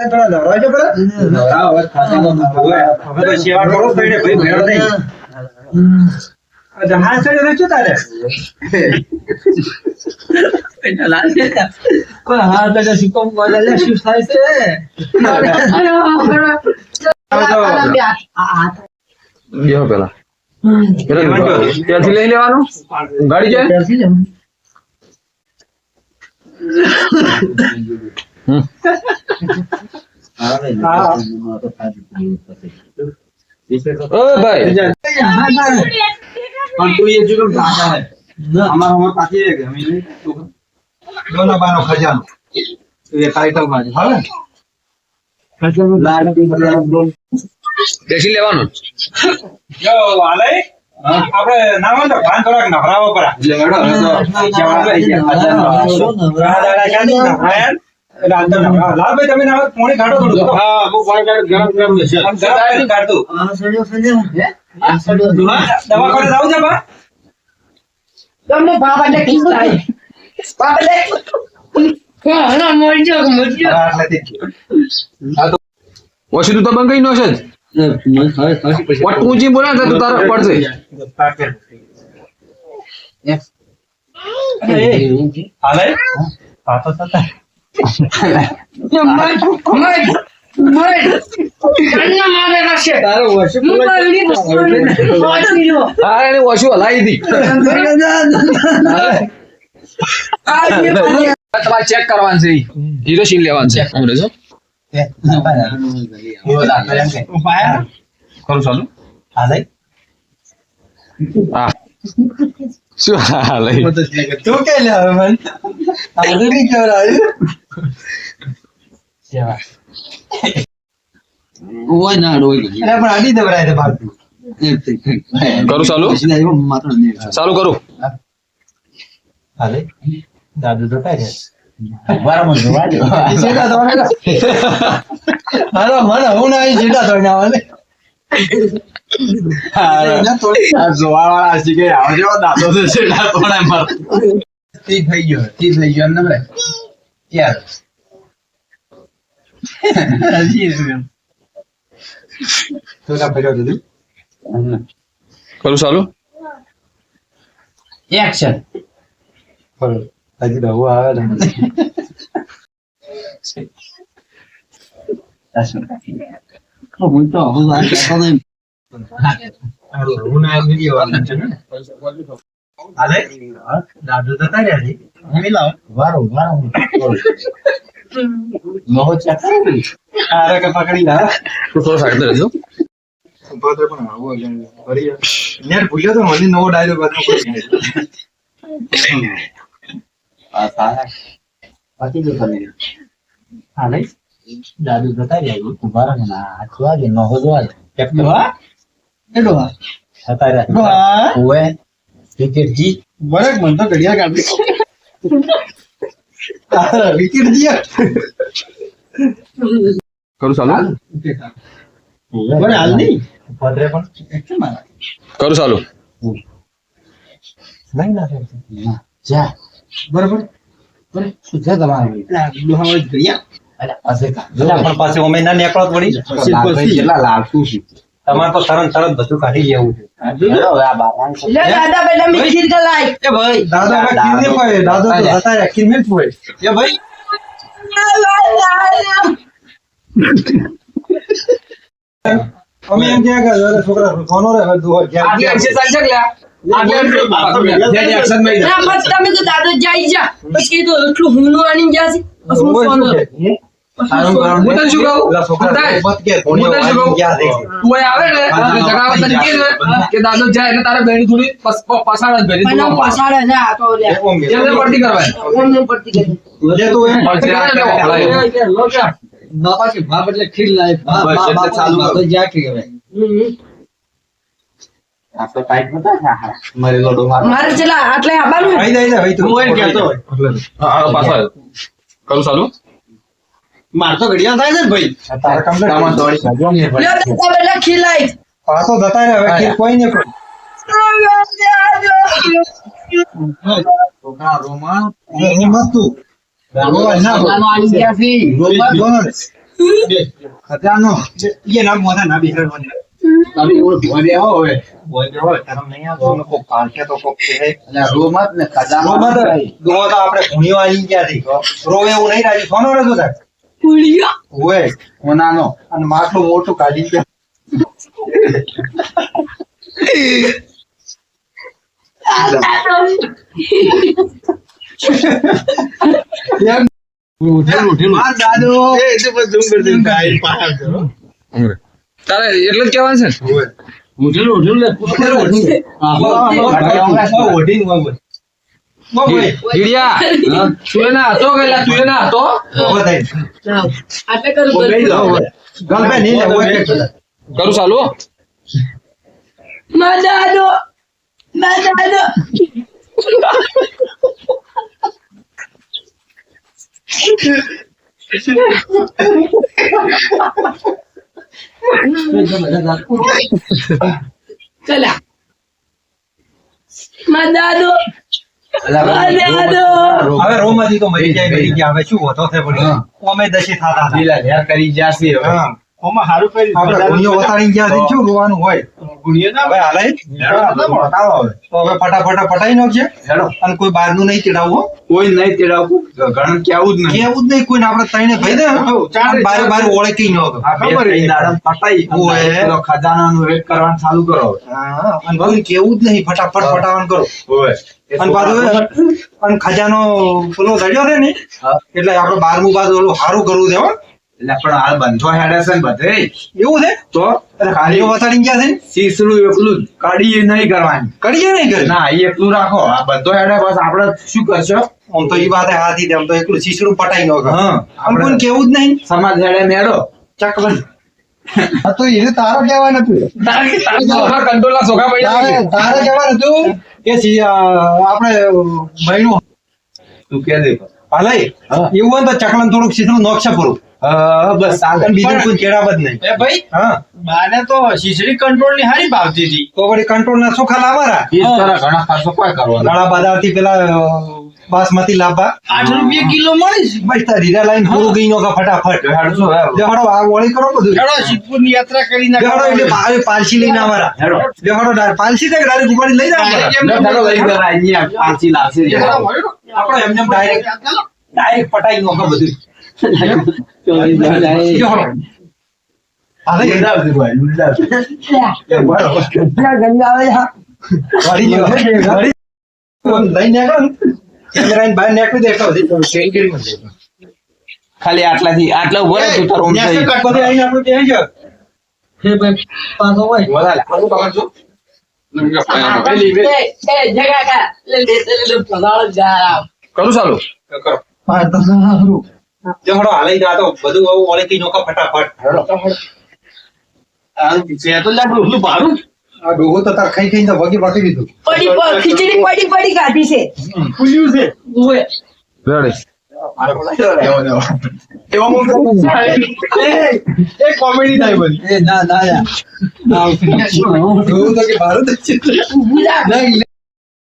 થોડા નવરાવજો બરાબર. નવરાવ હવે ખાતામાં હવે તો સેવા કરો ભાઈ ભાઈ ભેળો નહીં. જહાજ ચડે તો શું તારે? કોઈ હાથ લગે સિક્કો મોલે લે શું થાય છે? બેહો પેલા ત્યાંથી લઈ લેવાનું ગાડી જાય ઓ ભાઈ પણ તું એ જો દાદા હે અમાર અમાર પાછી છે કે અમે દોનો બાનો ખજાનો એ ટાઇટલ માં છે હવે ખજાનો લાડ બેસી લેવાનું જો વાલે આપણે નામ તો ભાન થોડાક નવરાવો પર એટલે મેડો લાલભાઈ તમે ના પોણી કાઢો થોડું. હા હું પોણી કાઢું ગરમ ગરમ છે કાઢતું દવાખાને જાવ છે બા તમને બાબા ને ખીચાય બાબા ને હા મોરજો ઓછી તું તો બંગઈ નો છે જ ઊંચી બોલા તું તારા પડશે હાલે પાતો થતા હા એને ઓછું હલાવી દી તમારે ચેક કરવાનું છે હીરો સીન લેવાનું છે અંગ્રેજો કરું ચાલુ હાલે હા શું હાલે તું કે લે હવે મન આજે ની કેવરાય ઓય ના ડોય અરે પણ આડી દવરાય છે બાર કરું ચાલુ ચાલુ કરું હાલે દાદુ તો કાય બરાબર જોવા દો જેડા તો હાલો મને હું ના જેડા તો ના આવે જોવાવાળા હસી કે આવજો દાદો તો છેડા તોડે મર ઠીક થઈ ગયો ને ભાઈ યાર તો ના ભર્યો દીદી કરું ચાલુ એક્શન હજી દવા આવે ને હું તો હું વાત કરતો નહીં હું ના વિડિયો વાળા છે ને હાલે દાદુ તો તાર્યા છે મિલાવ વારો મોહ ચકરી આરે કે પકડી લા તું થોડો સાઈડ રહેજો ભદ્ર પણ આવો હરી નેટ ભૂલ્યો તો મને નવો ડાયલોગ બધો કરી આ સારા પાછી જો કરે હાલે દાદુ તો તાર્યા છે વારો ના આખવા કે નો હોજવા કેટલો હા એટલો હા સતારા હા ઓએ ક્રિકેટ જી બરક મન તો ઘડિયા કાઢી વિકેટ દિયા કરું ચાલુ બરે હાલ નહીં ભદ્રે પણ એક્શન મારા કરું ચાલુ નહીં ના જા બરાબર બરે સુધા તમારે દુહાવ ઘડિયા અરે પાસે કા પણ પાછું અમે ના નીકળો પડી કેટલા લાગતું છે તમારે તો તરત બધું કાઢી લેવું છે હવે આ બાબાને લે દાદા બેટા મિખીર ગલાય એ ભાઈ દાદો કિડને કોઈ દાદો તો જતા રહ્યા કિડને હોય એ ભાઈ અમે એમ ક્યાં કે છોકરા કોનો રે દુહો આટલી એક્સરસાઇઝ છે લ્યા આટલી એક્શન માં ના મત તમે તો દાદા જાય જા પછી તો એટલું હુનો આની ગયા છે બસ હું ફોન હું તને શું કહું તું આવે ને જગાવવા તરીકે ને કે દાદો જાય એટલે તારે બેડી થોડી પાછળ જ બેડી મને પાછળ જા તો લે એમને પડતી કરવાની ઓમ પડતી કરી બાપા કે બાપ એટલે ખીર લાય બાપ ચાલુ તો જા કે હવે આ તો ટાઈટ નતા હા મારે લોડો મારે ચલા આટલે આબાનું આઈ જાય ભાઈ તું હું કહેતો હા પાછળ કરું ચાલુ માર તો ઘડિયા થાય છે ભાઈ તારા કમ્પ્લીટ કામ દોડી લે દાદા બેટા ખીલાય પાછો જતા રહે હવે કોઈ ને કોઈ છોકરા રોમા મસ્તુ આનો આવી ગયા છે રોમા ખજાનો એ નામ મોઢા ના બેહાડવાના. તમે એવું ભોલે હો હવે બોલ હોય તારો નહીં આવતો કોક કાંઠે તો કોક છે અને રોમત ને ખજાનો રોમાં તો આપણે ઘણીઓ આવી ગયા છે રોવે એવું નહીં રાજી કોનો રહેતો સાહેબ પુલિયા ઓય કોનાનો અને માટલું મોટું કાઢી ગયા માર દાદો તારે એટલે જ કહેવાનું છે ને? ઉઠેલું ઉઠેલું લે ઓઢીને વાગો. બોય ગીડિયા, તું એના હતો કે લા તું એના હતો? ઉભો થઈ આટલે કરું ઓ બેહી જાઓ ગલબે નહીં લે ઓય કરું ચાલુ હો? દાદો ચલા દાદો હવે રોમાંથી તો મરી ગયા હવે શું હોતો છે પડી અમે દશી થાતા હતા લીલા લેર કરી જાસી હવે હા ઓમાં હારું કરી આપણે ગુણિયો વતાડી ગયા છે શું રોવાનું હોય ગુણિયો ના હવે હાલે બતાવો હવે તો હવે ફટાફટ પટાઈ નાખજે હેડો અને કોઈ બહારનું નહીં ચડાવવું કોઈ નહીં તેડાવું ઘણ કેવું જ નહીં કેવું જ નહીં કોઈને આપણે તઈને ભાઈ દે બારે બારે ઓળે કઈ ન હતો ખબર છે દાડમ પટાઈ ઓય. પેલો ખજાનાનું વેટ કરવાનું ચાલુ કરો હા અને કોઈને કેવું જ નહીં ફટાફટ પટાવાનું કરો ઓય અને પાછું અને ખજાનો પેલો દડ્યો છે ને હા. એટલે આપણે 12મું બાદ ઓલું સારું કરવું છે હો એટલે પણ હાલ બંધો હેડે છે ને બધે એવું છે તો એટલે ખાલીઓ વતાડી ગયા છે ને સીસડું એકલું જ કડી નહીં કરવાની કરીએ નહીં કરે ના એ એકલું રાખો આ બધો હેડે બસ આપણે શું કરશો આમ તો ઈ વાતે હાથી તેમ તો એકલું શીશડું પટાઈ નો હા. આમ કોઈને કેવું જ નહીં સમાજ હેડે મેળો ચકલન હા તો એને તારો કહેવાનું હતું તારા કંટ્રોલના સોગા પડી તારે તારે કહેવાનું હતું કે આપણે મહિનું તું કે દે હાલે હા. એવું હોય ને તો ચકલન થોડુંક શીશડું નોખશે પૂરું બસ અને બીજું કોઈ કેળા જ નહીં એ ભાઈ હા બાને તો શીશડી કંટ્રોલ ની હારી ભાવતી હતી તો વળી કંટ્રોલ ના શું ખાલા અમારા ઈ તારા ઘણા ખાસો કોઈ કરવાનો નાળા બાજારથી પેલા બાસમતી લાવવા 8 રૂપિયા કિલો મળી બસ તાર હીરા લાઈન પૂરું ગઈ નોખા ફટાફટ હેડજો હેડો દેખાડો આ વળી કરો બધું હેડો સિદ્ધપુર ની યાત્રા કરી દેખાડો એટલે પાલસી લઈને અમારા હેડો દેખાડો પાલસી તક ડાયરેક્ટ ઉપાડી લઈ જાવ હેડો લઈ જરા અહીંયા પાંચી લાવશે આપણે એમને ડાયરેક્ટ પટાઈ નોખો બધું દેખાડો હાલે વાળી ગયો વાળી લઈને નીકળો કેમેરા ની બહાર નીકળી દેખો ખાલી આટલાથી આટલા ઉભો રહે તું તારો ઊંઘ થઈ. બધે આઈને આપણે બેહી જાવ હે ભાઈ પાછો હોય વધારે આવું તમારે શું જગા કા લે પગાળ જા કરું ચાલુ? કરો દેખાડો હાલે જા તો બધું આવું ઓળે કઈ નોખા ફટાફટ તો લાગ એટલું ભારું આ ડોહો તો તાર ખાઈ ખાઈને તો વગી વાટી દીધું ખીચડી પડી કાઢી છે ખુલ્યું છે ઓય રેડી. એ કોમેડી થાય બધી એ ના ના ડોહો તો કે ભારત જ છે. ઊભું રાખ. નહીં